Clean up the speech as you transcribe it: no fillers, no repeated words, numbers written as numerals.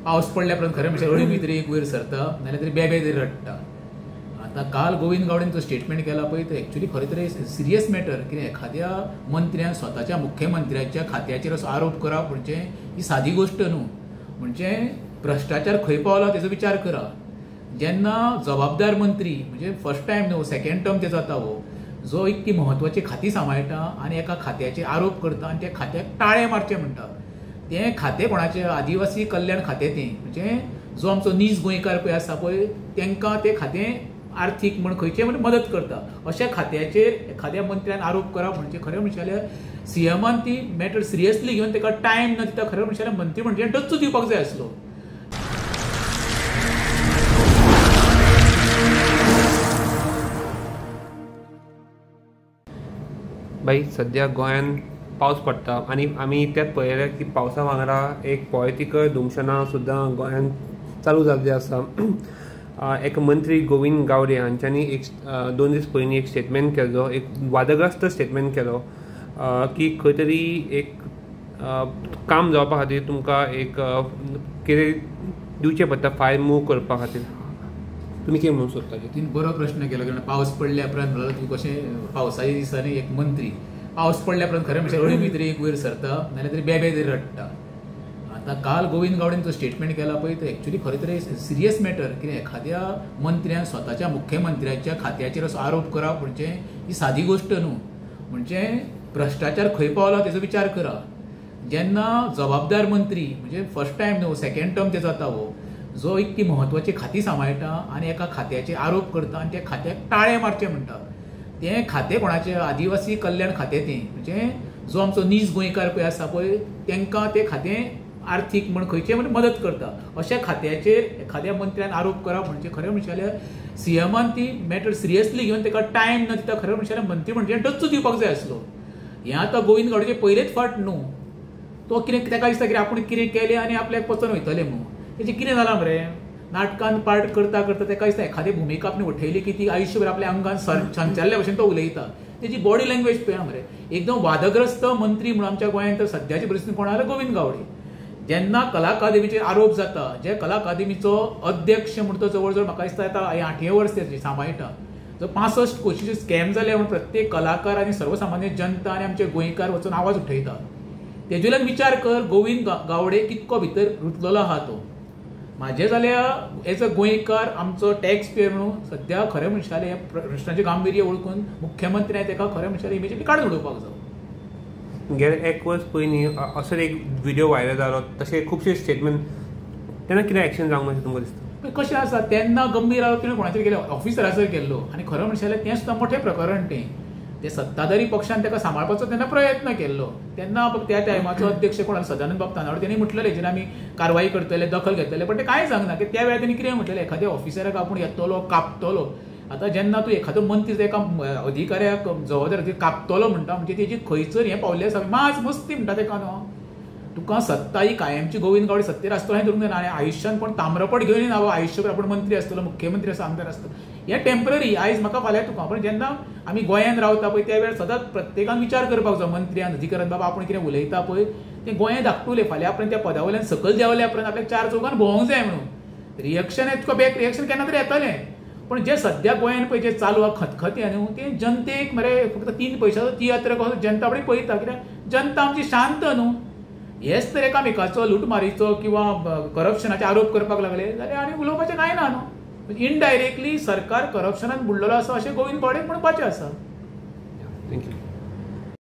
पावस पडल्या उपरांत खरें म्हणजे अळमी तरी एक वयर सरता नाजाल्यार तरी बेबे तरी रडटा. आता काल गोविंद गावडेन जो स्टेटमेंट केला पळय तो एक्चुअली खरें तरी सिरियस मॅटर. कित्याक एखाद्या मंत्र्यान स्वताच्या मुख्यमंत्र्याच्या खात्याचेर असो आरोप करप म्हणजे ही सादी गोष्ट न्हू. म्हणजे भ्रश्टाचार खंय पावला तेजो विचार करा. जेन्ना जबाबदार मंत्री म्हणजे फर्स्ट टायम न्हू सेकंड टर्म ते जाता हो, जो इतकी म्हत्वाची खाती सांबाळटा आनी एका खात्याचे आरोप करता आनी त्या खात्याक ताळे मारचे म्हणटा. तें खातें कोणाचें आदिवासी कल्याण खातें तें म्हणजे जो आमचो नीज गोंयकार पळय आसा पळय तांकां तें खातें आर्थीक म्हण खंयचें म्हणजे मदत करता. अशा खात्याचेर एखाद्या मंत्र्यान आरोप करप म्हणजे खरें म्हणचे जाल्यार सीएमान ती मॅटर सिरियसली घेवन ताका टायम न दिता खरें म्हणचे जाल्यार मंत्री म्हणजे डच्चू दिवपाक जाय आसलो. भाई सध्या गोंयान पावस पडटा आनी आमी तेंच पळयलें की पावसा वांगडा एक पॉलिटिकल दुमशनां सुद्दां गोंयान चालू जाल्लीं आसा. एक मंत्री गोविंद गावडे हांच्यांनी एक 2 दीस पयलीं एक स्टेटमेंट केल्लो, एक वादग्रस्त स्टेटमेंट केलो की खंय तरी एक काम जावपा खातीर तुमकां एक कितें दिवचें पडटा फायल मूव करपा खातीर. तुमी कितें म्हणूंक सोदता? तिणें बरो प्रश्न केलो. कारण पावस पडल्या उपरांत म्हणल्यार तूं कशें पावसाच्या दिसांनी एक मंत्री पावस पडल्या उपरांत खरें म्हणजे अळमी तरी एक वयर सरता नाजाल्यार तरी बेबे तरी रडटा. आता काल गोविंद गावडेन जो स्टेटमेंट केला पळय तो एक्चुअली खरें तरी सिरियस मॅटर. कित्याक एखाद्या मंत्र्यान स्वताच्या मुख्यमंत्र्याच्या खात्याचेर असो आरोप करप म्हणजे ही सादी गोष्ट न्हू. म्हणजे भ्रश्टाचार खंय पावला तेजो विचार करा. जेन्ना जबाबदार मंत्री म्हणजे फर्स्ट टायम न्हू सेकंड टर्म ते जाता हो, जो इतकी म्हत्वाची खाती सांबाळटा आनी एका खात्याचे आरोप करता आनी त्या खात्याक ताळे मारचे म्हणटा. तें खातें कोणाचें आदिवासी कल्याण खातें तें म्हणजे जो आमचो नीज गोंयकार पळय आसा पळय तांकां तें खातें आर्थीक म्हण खंयचें म्हणजे मदत करता. अशा खात्याचेर एखाद्या मंत्र्यान आरोप करप म्हणजे खरें म्हणचे जाल्यार सीएमान ती मॅटर सिरियसली घेवन ताका टायम न दिता खरें म्हणचे जाल्यार मंत्री म्हणजे डच्चू दिवपाक जाय आसलो. हें आतां गोविंद गावडेचे पयलेच फावट न्हू. तो कितें ताका दिसता की आपूण कितें केलें आनी आपल्याक पचोवन वयतलें म्हणून. तेजें कितें जालां मरे नाटकान पार्ट करता करता ताका दिसता एखादी भुमिका आपणे उठयली की ती आयुश्यभर आपल्या आंगान संचारल्या भशेन तो उलयता. तेजी बॉडी लँग्वेज पळया मरे. एकदम वादग्रस्त मंत्री म्हणून आमच्या गोंयांत तर सद्याचे परिस्थितीन कोण आसा गोविंद गावडे. जेन्ना कला अकादेमीचेर आरोप जाता, जे कला अकादेमीचो अध्यक्ष म्हणून तो जवळ जवळ म्हाका दिसता आतां 8वें वर्स ते सांबाळटा, जो 65 कोटीचे स्कॅम जाले म्हणून प्रत्येक कलाकार आनी सर्वसामान्य जनता आनी आमचे गोंयकार वचून आवाज उठयता. तेजेल्यान विचार कर गोविंद गावडे कितको भितर रुतलेलो आहा तो. म्हाजे जाल्यार एज अ गोंयकार आमचो टॅक्स पेयर म्हणून सद्या खरें म्हणचे जाल्यार प्रश्नाचें गांभीर्य वळखून मुख्यमंत्र्यान ताका खरें म्हणचे जाल्यार इमिजिएटली काडून उडोवपाक जाय. गेले 1 वर्स पयलीं असोच एक व्हिडिओ व्हायरल जालो, तशें खुबशे स्टेटमेंट. तेन्ना कितें एक्शन जावंक अशें तुमकां दिसता? कशें आसा तेन्ना गंभीर आरोप तिणें कोणाचेर केलो ऑफिसराचेर केल्लो आनी खरें म्हणचे जाल्यार तें सुद्दां मोठें प्रकरण तें सत्ताधारी पक्षान ताका सांबाळपाचो तेन्ना प्रयत्न केल्लो. तेन्ना त्या टायमाचो अध्यक्ष कोण सदानंद बाब तानावडे तेणी म्हटलेलें जेन्ना आमी कारवाई करतले दखल घेतले, पण ते कांय सांगना की त्या वेळार तेणी कितें म्हटलेलें एखाद्या ऑफिसराक आपूण येतलो कापतलो. आतां जेन्ना तूं एखादो मंत्री एका अधिकाऱ्याक जबाबदार कापतलो म्हणटा म्हणजे तेजी खंयसर हें पावल्लें आसा माज मस्ती म्हणटा तेका न्हू. तुका सत्ता ही कायमची गोविंद गावडे सत्तेर आसतलो हें धरून जायना. आयुश्यान कोण ताम्रपट घेवन येना आयुश्यभर आपूण मंत्री आसतलो मुख्यमंत्री आसा आमदार आसतलो हें टेम्पररी. आयज म्हाका फाल्यां तुका पण जेन्ना आमी गोंयांत रावता पळय त्या वेळार सदांच प्रत्येकान विचार करपाक जाय मंत्र्यान अधिकाऱ्यान बाबा आपूण कितें उलयता पळय तें गोंय धाकटुलें फाल्यां उपरांत त्या पदा वयल्यान सकयल देंवल्या उपरांत आपल्याक 4 चौगान भोंवंक जाय म्हणून. रिएक्शन तुका बॅक रिएक्शन केन्ना तरी येतलें. पण जे सद्या गोंयांत पळय जे चालू आहा खतखतें न्हू तें जनतेक मरे फक्त 3 पयशांचो तियात्र कसो जनता फुडें पळयता. कित्याक जनता आमची शांत न्हू. हेच तर एकामेकाचो लुटमारीचो किंवा करप्शनाचे आरोप करपाक लागले जाल्यार आनी उलोवपाचें कांय ना न्हू. इनडायरेक्टली सरकार करप्शनान बुडलेलो आसा अशें गोविंद गावडेक म्हणपाचें आसा. थँक्यू.